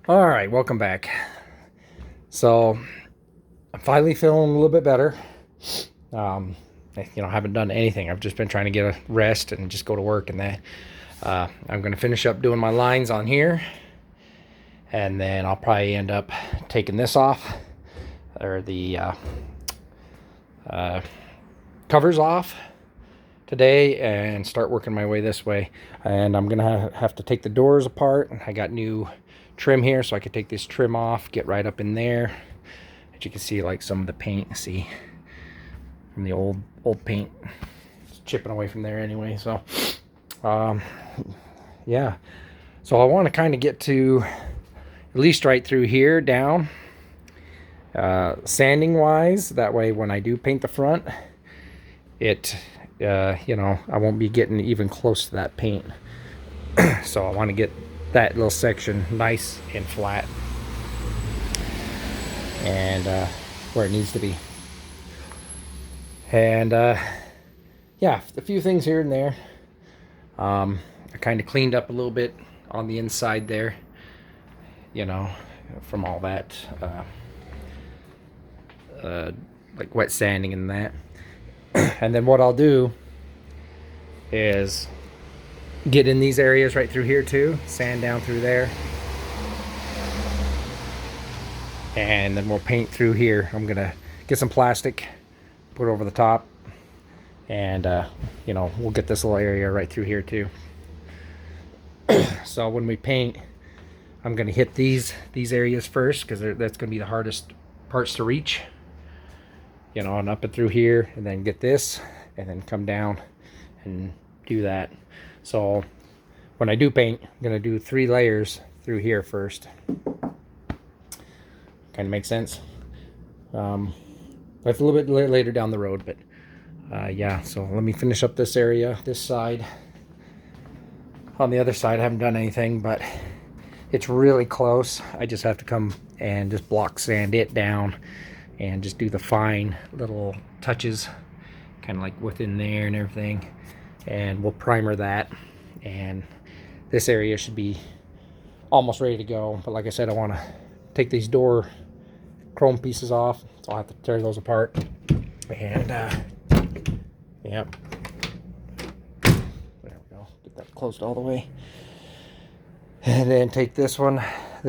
All right, welcome back. So I'm finally feeling a little bit better. Um, I haven't done anything. I've just been trying to get a rest and just go to work, and then I'm going to finish up doing my lines on here, and then I'll probably end up taking this off, or the covers off today, and start working my way this way. And I'm gonna have to take the doors apart. I got new trim here, so I could take this trim off, get right up in there. As you can see, like some of the paint, see from the old paint, it's chipping away from there anyway. So yeah, so I want to kind of get to at least right through here down, sanding wise, that way when I do paint the front, it I won't be getting even close to that paint. So I want to get that little section nice and flat, and where it needs to be. And yeah, a few things here and there. I kind of cleaned up a little bit on the inside there, from all that like wet sanding and that. And then what I'll do is get in these areas right through here too, sand down through there, and then we'll paint through here. I'm gonna get some plastic, put it over the top, and we'll get this little area right through here too. So when we paint, I'm gonna hit these areas first, because that's gonna be the hardest parts to reach, and up and through here, and then get this, and then come down and do that. So when I do paint, I'm gonna do 3 layers through here first. Kind of makes sense. That's a little bit later down the road, but yeah. So let me finish up this area, this side. On the other side, I haven't done anything, but it's really close. I just have to come and just block sand it down and just do the fine little touches, kind of like within there and everything. And we'll primer that, and this area should be almost ready to go. But like I said, I want to take these door chrome pieces off, so I'll have to tear those apart. And yep, there we go, get that closed all the way. And then take this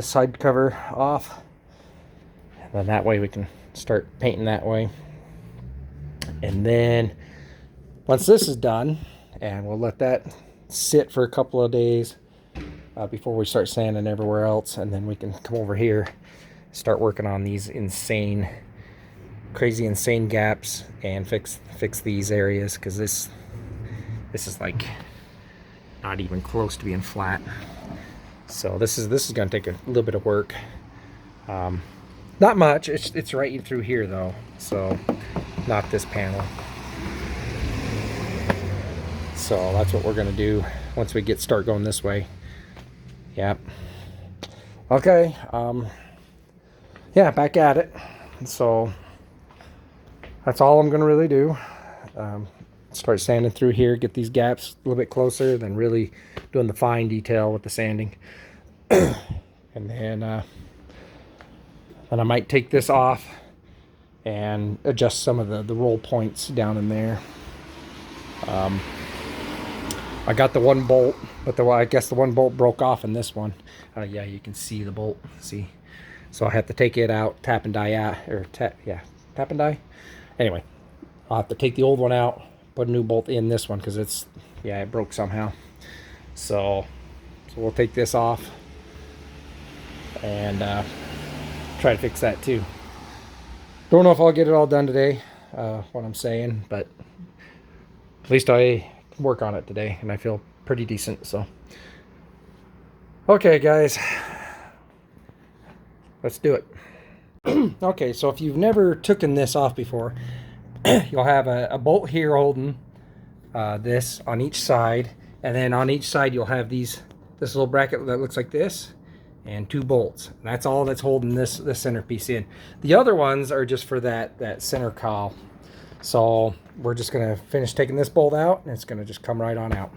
side cover off, and then that way we can start painting that way. And then once this is done, and we'll let that sit for a couple of days before we start sanding everywhere else, and then we can come over here, start working on these crazy insane gaps, and fix these areas, because this is like not even close to being flat. So this is going to take a little bit of work. Not much. It's right through here though, so not this panel. So that's what we're gonna do once we start going this way. Yep. Okay. Yeah, back at it. So that's all I'm gonna really do. Start sanding through here, get these gaps a little bit closer, then really doing the fine detail with the sanding. And then I might take this off and adjust some of the roll points down in there. I got the one bolt, but I guess the one bolt broke off in this one. Yeah, you can see the bolt. See, so I have to take it out, tap and die out, tap and die. Anyway, I'll have to take the old one out, put a new bolt in this one, because it broke somehow. So we'll take this off and try to fix that too. Don't know if I'll get it all done today, what I'm saying, but at least I work on it today, and I feel pretty decent. So okay guys, let's do it. Okay, so if you've never taken this off before, you'll have a bolt here holding this on each side, and then on each side you'll have this little bracket that looks like this, and 2 bolts. And that's all that's holding this centerpiece in. The other ones are just for that center cowl. So we're just gonna finish taking this bolt out, and it's gonna just come right on out.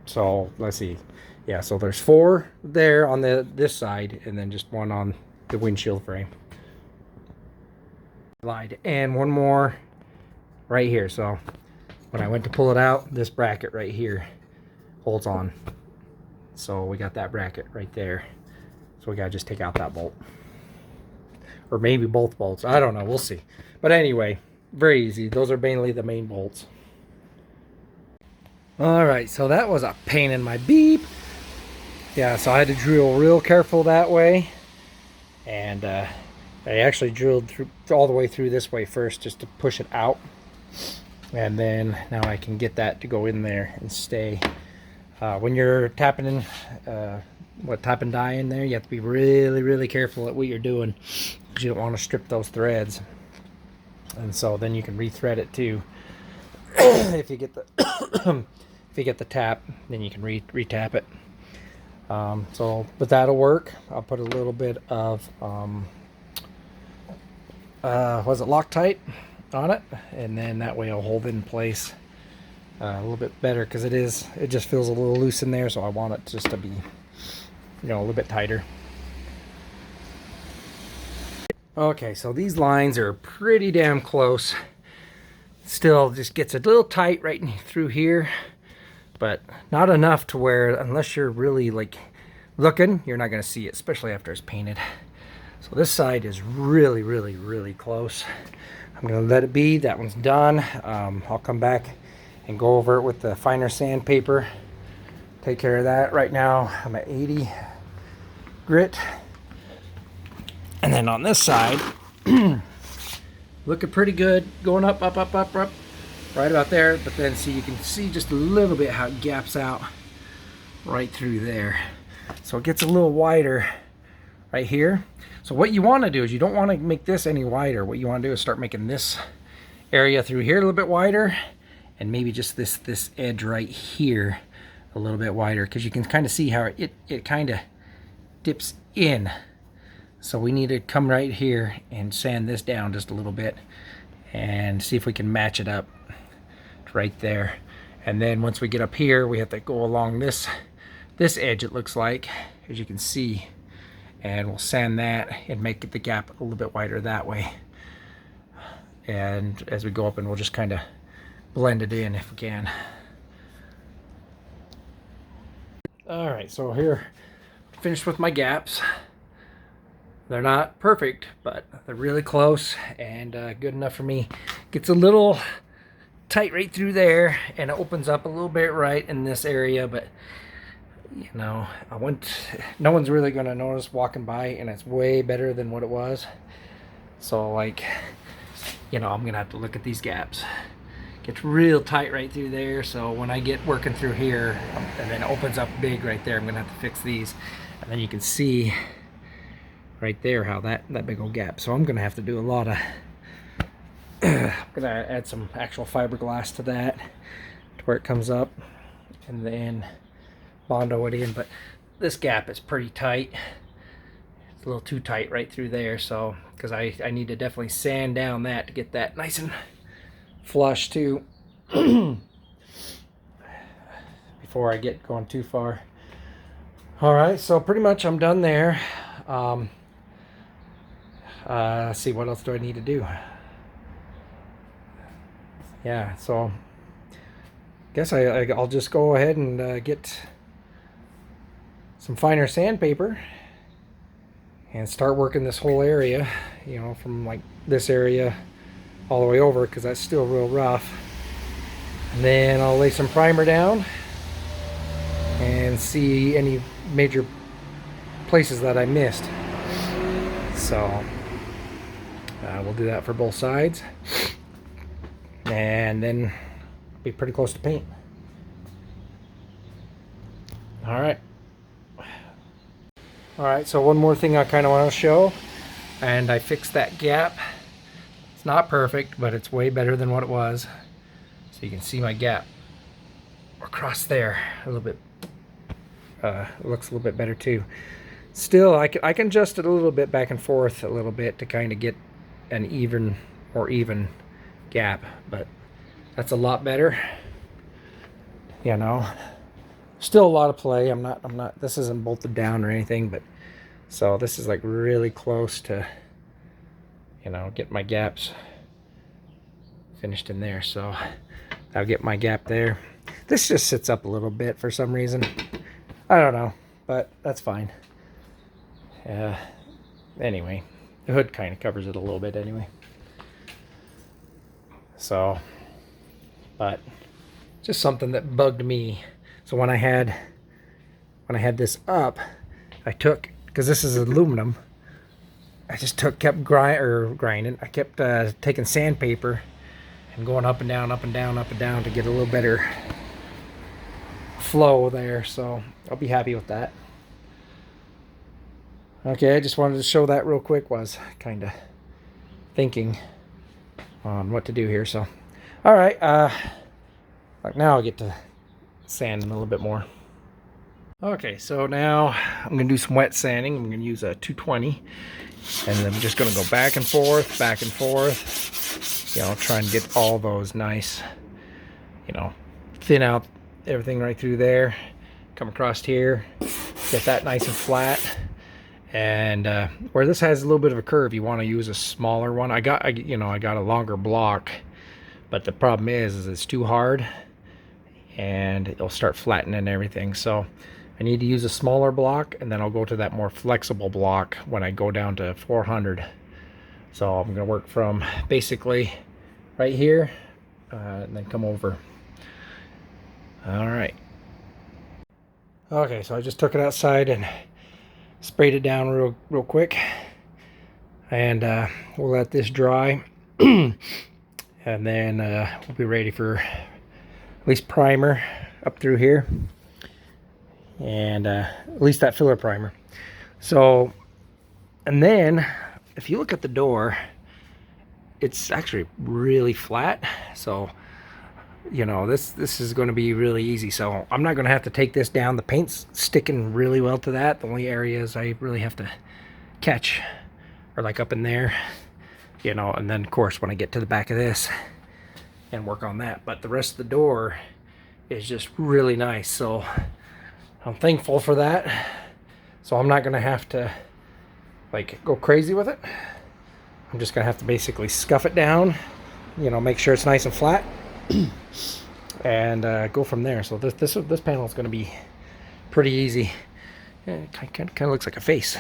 So let's see, Yeah, so there's 4 there on this side, and then just 1 on the windshield frame. And 1 more right here. So when I went to pull it out, this bracket right here holds on. So we got that bracket right there. So we gotta just take out that bolt. Or maybe both bolts. I don't know. We'll see. But anyway, very easy. Those are mainly the main bolts. Alright, so that was a pain in my beep. Yeah, so I had to drill real careful that way. And I actually drilled through all the way through this way first just to push it out. And then now I can get that to go in there and stay. When you're tapping in, tap and die in there, you have to be really careful at what you're doing, because you don't want to strip those threads. And so then you can rethread it too. If you get the if you get the tap, then you can retap it. But that'll work. I'll put a little bit of was it Loctite on it, and then that way it'll hold it in place a little bit better, because it just feels a little loose in there, so I want it just to be, you know, a little bit tighter. Okay, so these lines are pretty damn close. Still just gets a little tight right through here, but not enough to where, unless you're really like looking, you're not going to see it, especially after it's painted. So this side is really close. I'm going to let it be. That one's done. I'll come back and go over it with the finer sandpaper. Take care of that. Right now I'm at 80 grit. And then on this side, looking pretty good. Going up, right about there. But then see, you can see just a little bit how it gaps out right through there. So it gets a little wider right here. So what you want to do is, you don't want to make this any wider. What you want to do is start making this area through here a little bit wider, and maybe just this edge right here a little bit wider, because you can kind of see how it kind of dips in. So we need to come right here and sand this down just a little bit and see if we can match it up right there. And then once we get up here, we have to go along this edge, it looks like, as you can see, and we'll sand that and make the gap a little bit wider that way. And as we go up, and we'll just kind of blend it in if we can. All right, so here, finished with my gaps. They're not perfect, but they're really close and good enough for me. Gets a little tight right through there, and it opens up a little bit right in this area, but you know, no one's really going to notice walking by, and it's way better than what it was. So like, you know, I'm going to have to look at these gaps. Gets real tight right through there, so when I get working through here, and then it opens up big right there, I'm going to have to fix these. And then you can see right there how that big old gap. So I'm going to have to do a lot of I'm going to add some actual fiberglass to that to where it comes up, and then Bondo it in. But this gap is pretty tight. It's a little too tight right through there, so because I need to definitely sand down that to get that nice and flush too before I get going too far. All right, so pretty much I'm done there. Let's see, what else do I need to do? Yeah, so guess I'll just go ahead and get some finer sandpaper and start working this whole area, you know, from like this area all the way over, because that's still real rough. And then I'll lay some primer down and see any major places that I missed. So we'll do that for both sides, and then be pretty close to paint. All right, so one more thing I kind of want to show, and I fixed that gap. It's not perfect, but it's way better than what it was. So you can see my gap across there a little bit. It looks a little bit better too. Still, I can adjust it a little bit back and forth a little bit to kind of get an even gap, but that's a lot better, you know. Still a lot of play. I'm not, this isn't bolted down or anything, but so this is like really close to, you know, get my gaps finished in there. So I'll get my gap there. This just sits up a little bit for some reason. I don't know, but that's fine. Anyway, the hood kind of covers it a little bit anyway. So, but just something that bugged me. So when I had this up, I took, because this is aluminum, I just kept grinding. I kept taking sandpaper and going up and down, up and down, up and down to get a little better flow there. So I'll be happy with that. Okay, I just wanted to show that real quick. Was kind of thinking on what to do here. So, all right, like now I'll get to sanding a little bit more. Okay, so now I'm gonna do some wet sanding. I'm gonna use a 220, and then I'm just gonna go back and forth, you know, try and get all those nice, you know, thin out everything right through there, come across here, get that nice and flat. And where this has a little bit of a curve, you want to use a smaller one. I got a longer block, but the problem is it's too hard and it'll start flattening everything. So I need to use a smaller block, and then I'll go to that more flexible block when I go down to 400. So I'm gonna work from basically right here and then come over. All right. Okay, so I just took it outside and sprayed it down real quick, and we'll let this dry. And then we'll be ready for at least primer up through here, and at least that filler primer. So, and then if you look at the door, it's actually really flat. So, you know, this is going to be really easy. So I'm not going to have to take this down. The paint's sticking really well to that. The only areas I really have to catch are like up in there, you know, and then of course when I get to the back of this and work on that. But the rest of the door is just really nice, so I'm thankful for that. So I'm not going to have to like go crazy with it. I'm just going to have to basically scuff it down, you know, make sure it's nice and flat. And go from there. So this panel is going to be pretty easy. Yeah, it kind of looks like a face.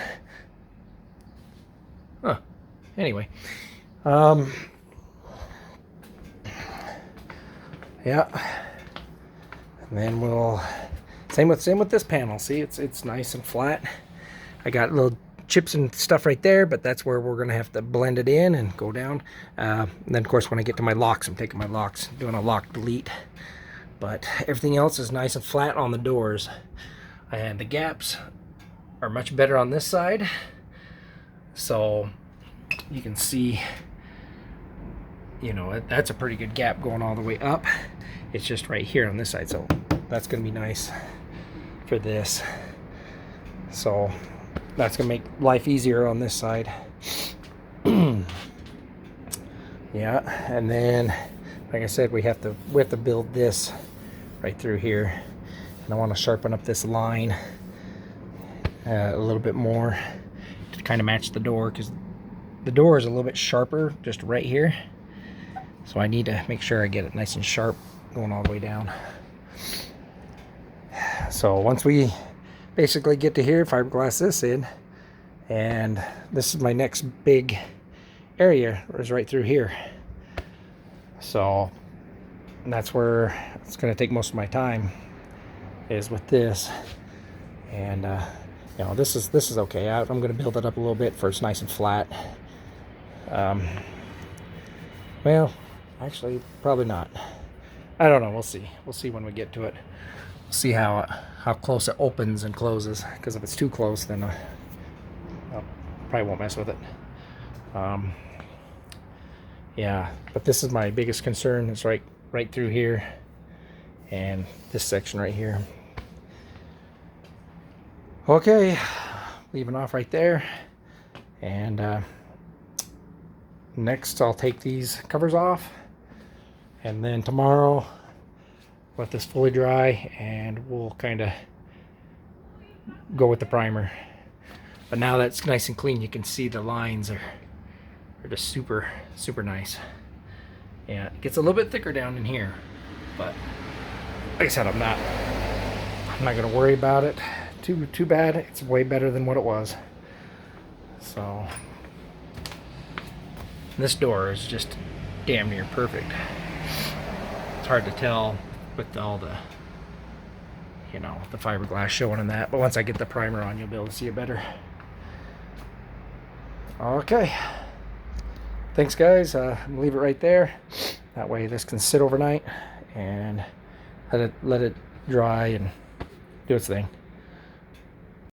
Huh. Anyway, yeah. And then we'll same with this panel. See, it's nice and flat. I got little chips and stuff right there, but that's where we're gonna have to blend it in and go down. And then of course when I get to my locks, I'm taking my locks, doing a lock delete. But everything else is nice and flat on the doors, and the gaps are much better on this side. So you can see, you know, that's a pretty good gap going all the way up. It's just right here on this side, so that's gonna be nice for this. So that's gonna make life easier on this side. Yeah, and then like I said, we have to build this right through here, and I want to sharpen up this line a little bit more to kind of match the door, because the door is a little bit sharper just right here, so I need to make sure I get it nice and sharp going all the way down. So once we basically get to here, fiberglass this in, and this is my next big area, is right through here. So that's where it's going to take most of my time, is with this. And you know, this is okay. I'm going to build it up a little bit for it's nice and flat. Well, actually, probably not. I don't know. We'll see. We'll see when we get to it. We'll see how close it opens and closes. Because if it's too close, then I probably won't mess with it. Yeah, but this is my biggest concern. It's right through here, and this section right here. Okay, leaving off right there, and next I'll take these covers off, and then tomorrow let this fully dry, and we'll kind of go with the primer. But now that's nice and clean, you can see the lines are just super nice. Yeah, it gets a little bit thicker down in here, but like I said, I'm not gonna worry about it too bad. It's way better than what it was. So this door is just damn near perfect. It's hard to tell with all the, you know, the fiberglass showing in that, but once I get the primer on, you'll be able to see it better. Okay, thanks guys. I'm gonna leave it right there. That way this can sit overnight and let it dry and do its thing.